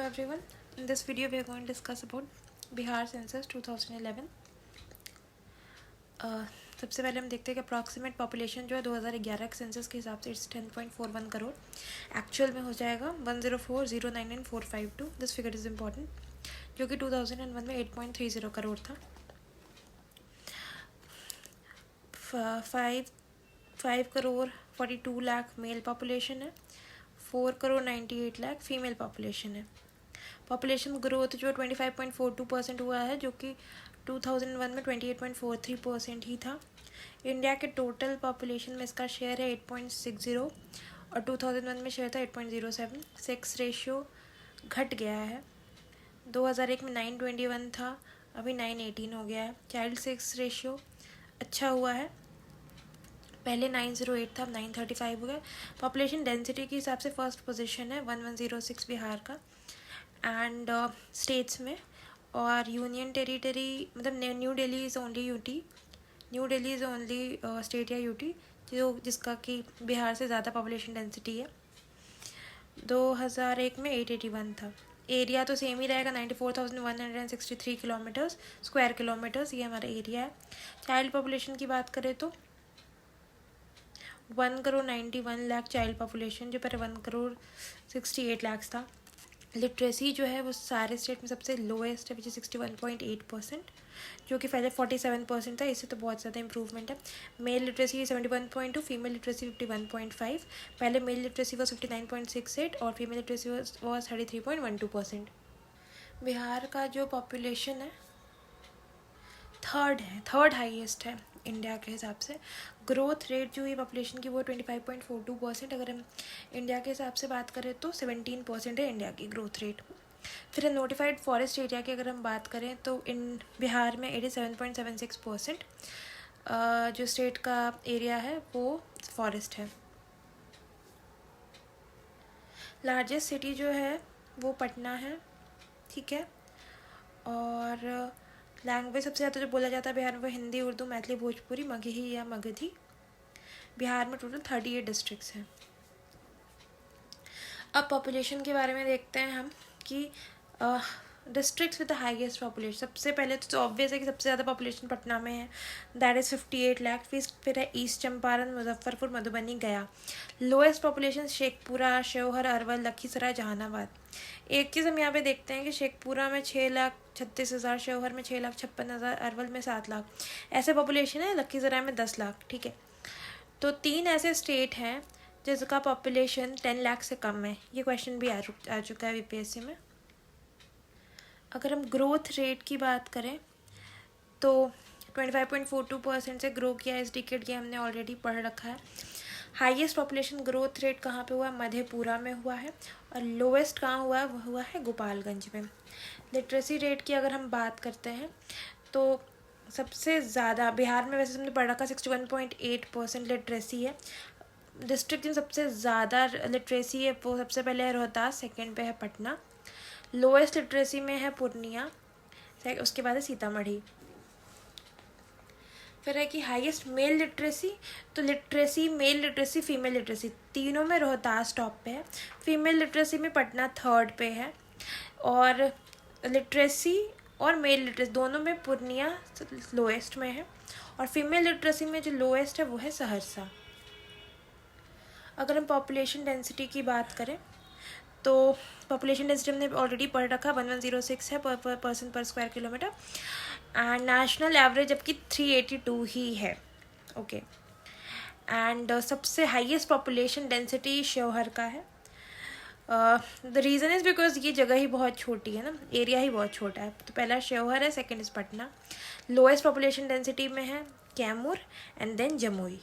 Hello everyone. In this video we are going to discuss about Bihar census 2011. सबसे पहले हम देखते हैं कि अप्रॉक्सीमेट पॉपुलेशन जो है 2011 के सेंसस के हिसाब से इट्स 10.41 करोड़. एक्चुअल में हो जाएगा 104,099,452. दिस फिगर इज़ इम्पॉर्टेंट, जो कि 2001 में 8.30 करोड़ था. 5 करोड़ 42 लाख मेल पॉपुलेशन है. 4 करोड़ 98 लाख फीमेल पॉपुलेशन है. पॉपुलेशन ग्रोथ जो 25.42% हुआ है, जो कि 2001 में 28.43% ही था. इंडिया के टोटल पॉपुलेशन में इसका शेयर है 8.60 और 2001 में शेयर था 8.07. सेक्स रेशियो घट गया है. 2001 में 921 था, अभी 918 हो गया है. चाइल्ड सेक्स रेशियो अच्छा हुआ है, पहले 908 था, अब 935 हो गया. पॉपुलेशन डेंसिटी के हिसाब से फर्स्ट पोजीशन है 1106 बिहार का एंड स्टेट्स में. और यूनियन टेरिटरी मतलब new Delhi is only UT. New Delhi is only state या यूटी जिसका कि बिहार से ज़्यादा पॉपुलेशन डेंसिटी है. 2001 में 881 था. एरिया तो सेम ही रहेगा, 94,163 किलोमीटर्स स्क्वायर किलोमीटर्स, ये हमारा एरिया है. चाइल्ड पॉपुलेशन की बात करें तो 1 करोड़ 91 लाख चाइल्ड पॉपुलेशन, जो पहले 1 करोड़ 68 लाख था. लिटरेसी जो है वो सारे स्टेट में सबसे लोएस्ट है, विच इज़ 61.8%, जो कि पहले 47% था. इससे तो बहुत ज़्यादा इंप्रूवमेंट है. Mail literacy 71.2, female literacy 51.5. पहले मेल लिटरेसी वॉज 59.68 और फीमेल लिटरेसी वॉज 33.12%. बिहार का जो पॉपुलेशन है थर्ड हाईएस्ट है इंडिया के हिसाब से. ग्रोथ रेट जो है पॉपुलेशन की वो 25.42%. अगर हम इंडिया के हिसाब से बात करें तो 17% है इंडिया की ग्रोथ रेट. फिर नोटिफाइड फॉरेस्ट एरिया की अगर हम बात करें तो इन बिहार में 87.76% जो स्टेट का एरिया है वो फॉरेस्ट है. लार्जेस्ट सिटी जो है वो पटना है, ठीक है. और लैंग्वेज सबसे ज़्यादा जो बोला जाता है बिहार में वो हिंदी, उर्दू, मैथिली, भोजपुरी, मगही या मगधी. बिहार में टोटल 38 डिस्ट्रिक्ट्स हैं. अब पॉपुलेशन के बारे में देखते हैं हम कि districts with the highest population. सबसे पहले तो ऑब्वियस है कि सबसे ज़्यादा पॉपुलेशन पटना में है, दैट इज़ 58 लाख. फिर है east Champaran, Muzaffarpur, Madhubani, Gaya. Lowest population Sheikhpura, Sheohar, Arwal, Lakhisarai, Jehanabad. एक चीज़ हम यहाँ पे देखते हैं कि शेखपुरा में 6,36,000, श्योहर में 6,56,000, अरवल में 7 लाख ऐसे पॉपुलेशन है. लखीसराय में 10 लाख, ठीक है. तो 3 ऐसे स्टेट हैं जिसका पॉपुलेशन 10 लाख से कम है. ये क्वेश्चन भी आ चुका है यूपीएससी में. अगर हम ग्रोथ रेट की बात करें तो 25.42% से ग्रो किया इस डिकेड, ये हमने ऑलरेडी पढ़ रखा है. हाईएस्ट पॉपुलेशन ग्रोथ रेट कहाँ पे हुआ है? मधेपुरा में हुआ है. और लोएस्ट कहाँ हुआ है? वो हुआ है गोपालगंज में. लिटरेसी रेट की अगर हम बात करते हैं तो सबसे ज़्यादा बिहार में वैसे हमने पढ़ रखा 61.8% लिटरेसी है. डिस्ट्रिक्ट में सबसे ज़्यादा लिटरेसी है वो सबसे पहले है रोहतास, सेकंड पे है पटना. लोएस्ट लिटरेसी में है पूर्णिया, उसके बाद है सीतामढ़ी. फिर है कि हाईएस्ट मेल लिटरेसी, तो literacy, mail literacy, female literacy तीनों में रोहतास टॉप पे है. फीमेल लिटरेसी में पटना थर्ड पे है. और लिटरेसी और मेल लिटरेसी दोनों में पूर्णिया लोएस्ट में है. और फीमेल लिटरेसी में जो लोएस्ट है वो है सहरसा. अगर हम पॉपुलेशन डेंसिटी की बात करें तो पॉपुलेशन डेंसिटी हमने ऑलरेडी पढ़ रखा 1106 है पर पर्सन पर square kilometre. And national average अब की 382 ही है, ओके. एंड सबसे हाईएस्ट पॉपुलेशन डेंसिटी श्योहर का है. द रीज़न इज़ बिकॉज ये जगह ही बहुत छोटी है ना, एरिया ही बहुत छोटा है. तो पहला श्योहर है, second is Patna. Lowest population density में है कैमूर एंड देन जमुई.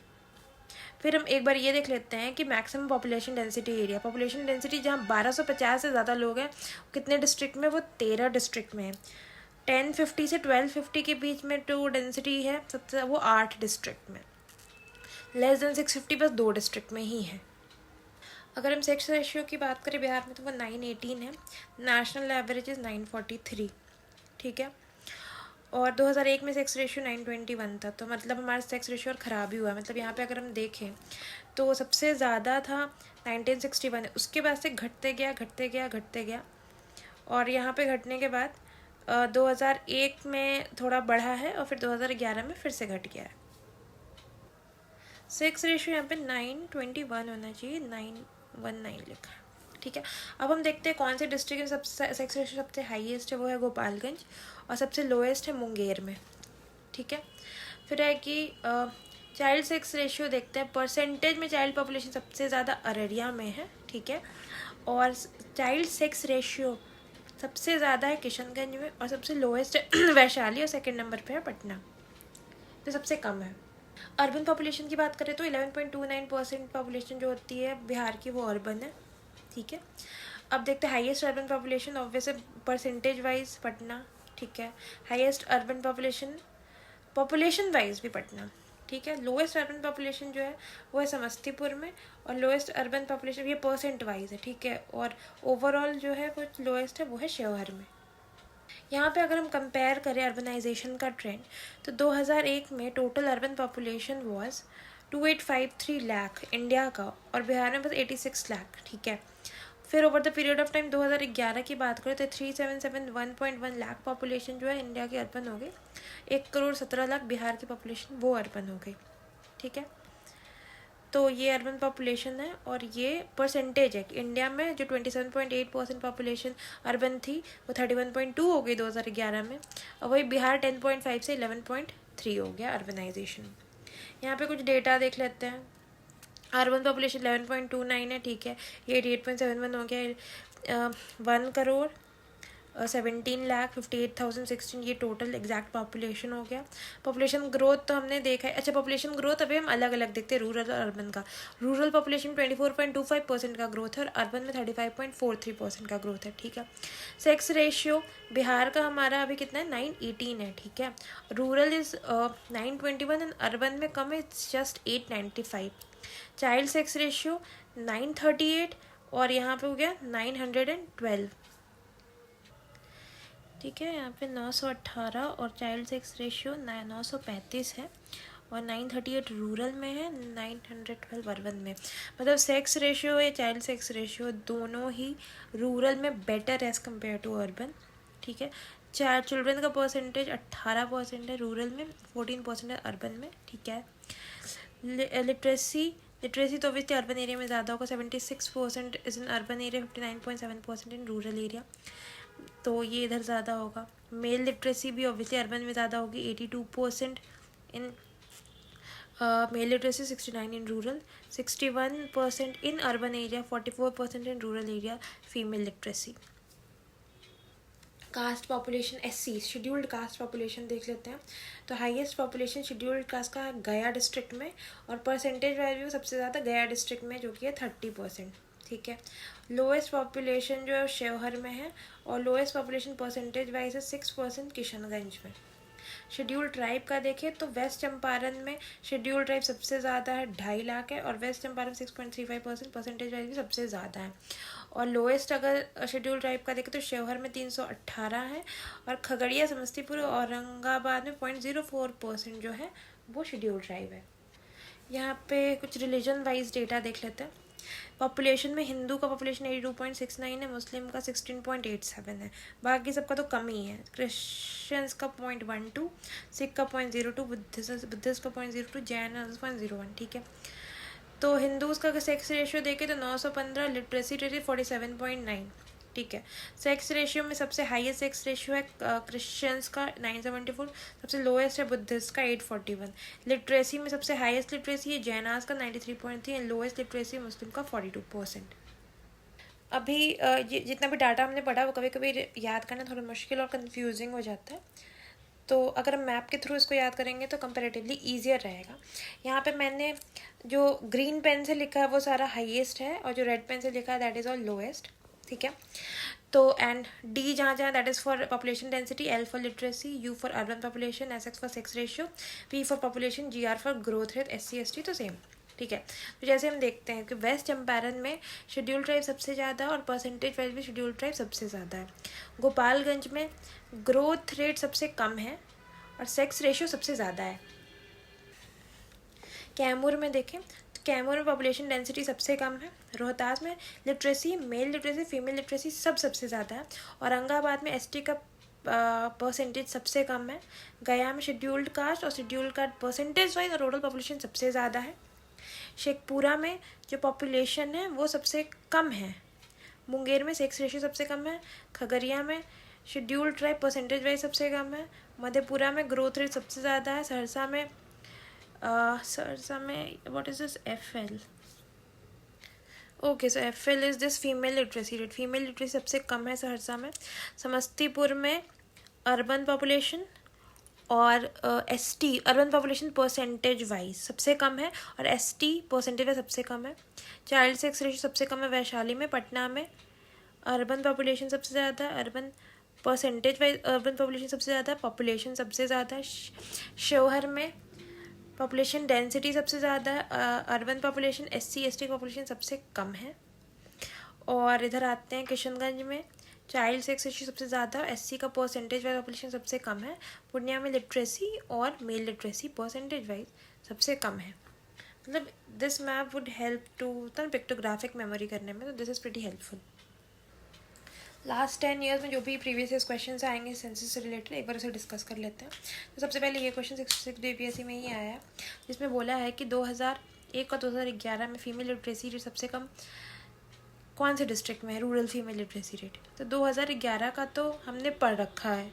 फिर हम एक बार ये देख लेते हैं कि maximum population density area. Population density जहाँ 1250 से ज़्यादा लोग हैं कितने डिस्ट्रिक्ट में? वो 13 डिस्ट्रिक्ट में है. 1050 से 1250 के बीच में जो डेंसिटी है सबसे वो 8 डिस्ट्रिक्ट में. लेस देन 650 बस 2 डिस्ट्रिक्ट में ही है. अगर हम सेक्स रेशियो की बात करें बिहार में तो वो 918 है. नेशनल एवरेज इज़ 943, ठीक है. और 2001 में सेक्स रेशियो 921 था. तो मतलब हमारा सेक्स रेशियो और ख़राब ही हुआ. मतलब यहाँ पे अगर हम देखें तो सबसे ज़्यादा था 1961, उसके बाद से घटते गया. और यहाँ पे घटने के बाद 2001 में थोड़ा बढ़ा है और फिर 2011 में फिर से घट गया है। सेक्स रेशियो यहाँ पे 9:21 होना चाहिए, 9:19 लिखा है। ठीक है, अब हम देखते हैं कौन से डिस्ट्रिक्ट में सबसे सेक्स रेशियो सबसे हाईएस्ट है, वो है गोपालगंज, और सबसे लोएस्ट है मुंगेर में। ठीक है, फिर है कि चाइल्ड सेक्स रेशियो देखते हैं। परसेंटेज में चाइल्ड पॉपुलेशन सबसे ज़्यादा अररिया में है। ठीक है, और चाइल्ड सेक्स रेशियो सबसे ज़्यादा है किशनगंज में, और सबसे लोएस्ट है वैशाली, और सेकंड नंबर पे है पटना, तो सबसे कम है। अर्बन पॉपुलेशन की बात करें तो 11.29% पॉपुलेशन जो होती है बिहार की वो अर्बन है। ठीक है, अब देखते हैं highest urban population, obviously percentage wise Patna. ठीक है, हाईएस्ट अर्बन पॉपुलेशन वाइज भी पटना। ठीक है, लोएस्ट अर्बन पॉपुलेशन जो है वो है समस्तीपुर में, और लोएस्ट अर्बन पॉपुलेशन ये परसेंट वाइज है। ठीक है, और ओवरऑल जो है वो लोएस्ट है वो है शिवहर में। यहाँ पे अगर हम कंपेयर करें अर्बनाइजेशन का ट्रेंड, तो 2001 में total urban population was 2853 lakh India का, और बिहार में बस 86 लाख। ठीक है, फिर over the period of time 2011 की बात करें तो 3771.1 लाख पॉपुलेशन जो है इंडिया की अर्बन हो गई, 1,17,00,000 बिहार की पॉपुलेशन वो अर्बन हो गई। ठीक है, तो ये अर्बन पॉपुलेशन है, और ये परसेंटेज है कि इंडिया में जो 27.8% पॉपुलेशन अर्बन थी वो 31.2 हो गई 2011 में, और वही बिहार 10.5 से 11.3 हो गया अर्बनाइजेशन। यहाँ पे कुछ डेटा देख लेते हैं। अर्बन पॉपुलेशन 11.29 है। ठीक है, ये 88.71 हो गया। 1,17,58,16 ये टोटल एग्जैक्ट पॉपुलेशन हो गया। पॉपुलेशन ग्रोथ तो हमने देखा है। अच्छा, पॉपुलेशन ग्रोथ अभी हम अलग अलग देखते हैं रूरल और अर्बन का। रूरल पॉपुलेशन 24.25% का ग्रोथ है, और अर्बन में 35.43% का ग्रोथ है। ठीक है, सेक्स रेशियो बिहार का हमारा अभी कितना है, 9:18 है। ठीक है, रूरल इज़ 9:21 एंड अर्बन में कम है, it's just 8:95। Child sex ratio 9:38, और यहाँ पे हो गया 912। ठीक है, यहाँ पे 918 और चाइल्ड सेक्स रेशियो 935 है, और 938 रूरल में है, 912 अर्बन में। मतलब सेक्स रेशियो या चाइल्ड सेक्स रेशियो दोनों ही रूरल में better as compare to urban. ठीक है, चाइल्ड चिल्ड्रन का परसेंटेज 18% है रूरल में, 14% है अर्बन में। ठीक है, लिटरेसी तो ऑब्वियसली अर्बन एरिया में ज़्यादा होगा, 76% is in urban area, 59.7% in rural area, तो ये इधर ज़्यादा होगा। मेल लिटरेसी भी ऑब्वियसली अर्बन में ज़्यादा होगी, 82% in male literacy, 69 in rural, 61% in urban area, 44% in rural area female literacy. Caste population SC scheduled caste population देख लेते हैं। तो हाईएस्ट पॉपुलेशन शेड्यूल्ड कास्ट का गया डिस्ट्रिक्ट में, और परसेंटेज वैल्यू सबसे ज़्यादा गया डिस्ट्रिक्ट में जो कि है 30%। ठीक है, लोएस्ट पॉपुलेशन जो है शिवहर में है, और लोएस्ट पॉपुलेशन परसेंटेज वाइज है 6% किशनगंज में। शेड्यूल ट्राइब का देखें तो वेस्ट चंपारण में शेड्यूल ट्राइब सबसे ज़्यादा है, 2.5 लाख है, और वेस्ट चंपारण 6.35% परसेंटेज वाइज भी सबसे ज़्यादा है। और लोएस्ट अगर शेड्यूल ट्राइब का देखें तो शिवहर में 318 है, और खगड़िया, समस्तीपुर, औरंगाबाद में 0.04% जो है वो शेड्यूल ट्राइब है। यहाँ पे कुछ रिलीजन वाइज डेटा देख लेते हैं। पॉपुलेशन में हिंदू का पॉपुलेशन 82.69 है, मुस्लिम का 16.87 है, बाकी सबका तो कम ही है। क्रिश्चियंस का 0.12, सिख का 0.02, बुद्धिस्ट का 0.02, जैन 0.01। ठीक है, तो हिंदूज़ का सेक्स रेशियो देखें तो 915, लिटरेसी रेट 47.9। ठीक है, सेक्स रेशियो में सबसे हाईएस्ट सेक्स रेशियो है क्रिश्चियंस का 974, सबसे लोएस्ट है बुद्धिस्ट का 841। लिटरेसी में सबसे हाईएस्ट लिटरेसी है जैनास का 93.3 एंड लोएस्ट लिटरेसी मुस्लिम का 42%। अभी ये जितना भी डाटा हमने पढ़ा वो कभी कभी याद करना थोड़ा मुश्किल और कंफ्यूजिंग हो जाता है, तो अगर हम मैप के थ्रू इसको याद करेंगे तो कंपैरेटिवली ईजियर रहेगा। यहाँ पे मैंने जो ग्रीन पेन से लिखा है वो सारा हाईएस्ट है, और जो रेड पेन से लिखा है दैट इज़ ऑल लोएस्ट। ठीक है, तो एंड डी जहाँ जहाँ that is for population density, L for literacy, U for urban population, S X for sex ratio, P for population, G R for growth rate, S C S T तो same. ठीक है, तो जैसे हम देखते हैं कि वेस्ट चंपारण में शेड्यूल ट्राइब सबसे ज़्यादा और परसेंटेज वाइज भी शेड्यूल ट्राइब सबसे ज़्यादा है। गोपालगंज में ग्रोथ रेट सबसे कम है और सेक्स रेशियो सबसे ज़्यादा है। कैमूर में देखें तो कैमूर में पॉपुलेशन डेंसिटी सबसे कम है। रोहतास में literacy, mail literacy, female literacy सब सबसे ज़्यादा है। औरंगाबाद में एसटी का परसेंटेज सबसे कम है। गया में शेड्यूल्ड कास्ट और शेड्यूल्ड कास्ट परसेंटेज वाइज और टोटल पॉपुलेशन सबसे ज़्यादा है। शेखपुरा में जो पॉपुलेशन है वो सबसे कम है। मुंगेर में सेक्स रेशियो सबसे कम है। खगड़िया में शेड्यूल्ड ट्राइब परसेंटेज वाइज सबसे कम है। मधेपुरा में ग्रोथ रेट सबसे ज़्यादा है। सहरसा में what is this FL? Okay, so FL is this female literacy rate. Female literacy सबसे कम है सहरसा में। समस्तीपुर में अर्बन पॉपुलेशन और ST urban population percentage wise सबसे कम है और ST परसेंटेज वाइज सबसे कम है। चाइल्ड सेक्स रेशियो सबसे कम है वैशाली में। पटना में अर्बन पॉपुलेशन सबसे ज़्यादा है, urban percentage wise urban population सबसे ज़्यादा है, पॉपुलेशन सबसे ज़्यादा है। शिवहर में पॉपुलेशन डेंसिटी सबसे ज़्यादा है, urban population SC ST population सबसे कम है। और इधर आते हैं किशनगंज में चाइल्ड सेक्स रेशियो सबसे ज़्यादा, SC का परसेंटेज वाइज पॉपुलेशन सबसे कम है। पूर्णिया में लिटरेसी और मेल लिटरेसी परसेंटेज वाइज सबसे कम है। मतलब this map would help to pictographic memory करने में, तो this is pretty helpful. Last 10 years में जो भी प्रीवियस ईयर्स क्वेश्चन आएंगे सेंसस से रिलेटेड एक बार उसे डिस्कस कर लेते हैं। तो सबसे पहले ये क्वेश्चन 66 DPSC में ही आया है, जिसमें बोला है कि 2001 और 2011 में फीमेल लिटरेसी रेट सबसे कम कौन से डिस्ट्रिक्ट में है, रूरल फीमेल लिटरेसी रेट। तो 2011 का तो हमने पढ़ रखा है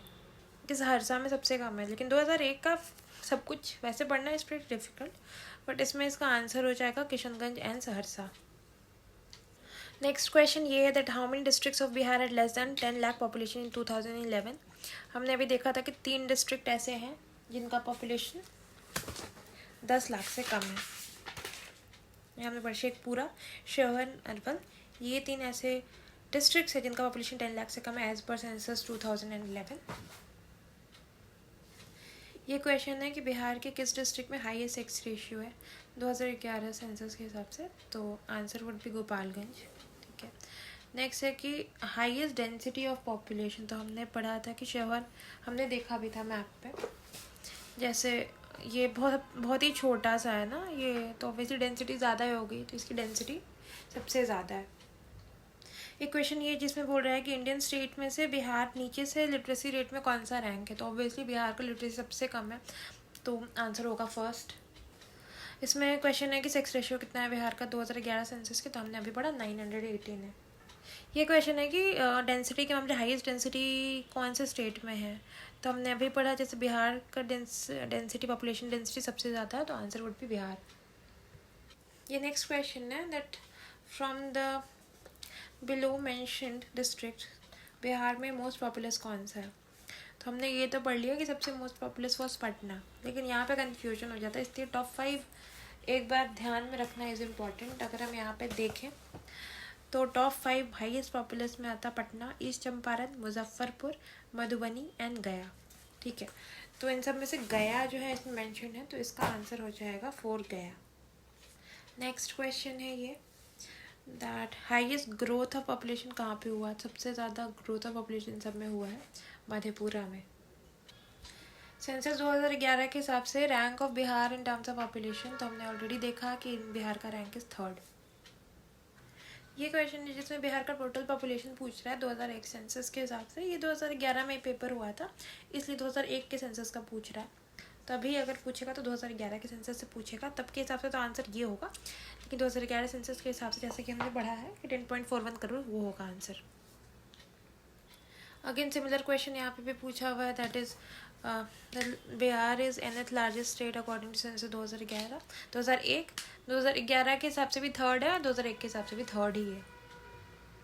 कि सहरसा में सबसे कम है, लेकिन 2001 का सब कुछ वैसे पढ़ना इज प्रीटी डिफिकल्ट, बट इसमें इसका आंसर हो जाएगा Kishanganj and Saharsa. Next question ये है that how many districts of Bihar had less than 10 lakh population in 2011। हमने अभी देखा था कि 3 डिस्ट्रिक्ट ऐसे हैं जिनका पॉपुलेशन 10 लाख से कम है। यहाँ हमने पढ़ा शेखपुरा, शिवहर, अर्बन, ये 3 ऐसे डिस्ट्रिक्ट्स हैं जिनका पॉपुलेशन 10 लाख से कम है एज पर सेंसस 2011। ये क्वेश्चन है कि बिहार के किस डिस्ट्रिक्ट में हाईएस्ट सेक्स रेशियो है 2011 सेंसस के हिसाब से, तो आंसर वुड बी गोपालगंज। ठीक है, नेक्स्ट है कि हाईएस्ट डेंसिटी ऑफ पॉपुलेशन, तो हमने पढ़ा था कि शिवहर, हमने देखा भी था मैप पे, जैसे ये बहुत ही छोटा सा है ना ये, तो ऑब्वियसली डेंसिटी ज़्यादा ही होगी, तो इसकी डेंसिटी सबसे ज़्यादा है। एक क्वेश्चन ये जिसमें बोल रहा है कि इंडियन स्टेट में से बिहार नीचे से लिटरेसी रेट में कौन सा रैंक है, तो ऑब्वियसली बिहार का लिटरेसी सबसे कम है, तो आंसर होगा फर्स्ट। इसमें क्वेश्चन है कि सेक्स रेशियो कितना है बिहार का 2011 सेंसस के, तो हमने अभी पढ़ा 918 है। ये क्वेश्चन है कि डेंसिटी के मामले हाईएस्ट डेंसिटी कौन से स्टेट में है, तो हमने अभी पढ़ा जैसे बिहार का डेंसिटी पॉपुलेशन डेंसिटी सबसे ज़्यादा है, तो आंसर वुड बी बिहार। ये नेक्स्ट क्वेश्चन है that from the below mentioned district Bihar में मोस्ट पॉपुलस कौन सा है, तो हमने ये तो पढ़ लिया कि सबसे मोस्ट पॉपुलस वॉज पटना, लेकिन यहाँ पे कंफ्यूजन हो जाता है, इसलिए टॉप 5 एक बार ध्यान में रखना इज़ इम्पॉर्टेंट। अगर हम यहाँ पे देखें तो टॉप 5 हाईएस्ट पॉपुलस में आता पटना, ईस्ट चंपारण, मुजफ्फरपुर, मधुबनी एंड गया। ठीक है, तो इन सब में से गया जो है इसमें मेंशन है, तो इसका आंसर हो जाएगा 4 गया। नेक्स्ट क्वेश्चन है ये that highest growth of population कहाँ पे हुआ, सबसे ज़्यादा ग्रोथ ऑफ पॉपुलेशन सब में हुआ है मधेपुरा में। सेंसस 2011 के हिसाब से rank of Bihar in terms of population, तो हमने ऑलरेडी देखा कि बिहार का रैंक इज 3rd। ये क्वेश्चन है जिसमें बिहार का टोटल पॉपुलेशन पूछ रहा है 2001 सेंसस के हिसाब से, ये 2011 में पेपर हुआ था इसलिए 2001 के सेंसस का पूछ रहा है, तो अभी अगर पूछेगा तो 2011 के सेंसस से पूछेगा, तब के हिसाब से तो आंसर ये होगा, लेकिन 2011 सेंसस के हिसाब से जैसे कि हमने पढ़ा है कि 10.41 करोड़ वो होगा आंसर। अगेन सिमिलर क्वेश्चन यहाँ पे भी पूछा हुआ है that is Bihar is nth largest state according to census 2011 2001 2011 के हिसाब से भी 3rd है और 2001 के हिसाब से भी 3rd ही है।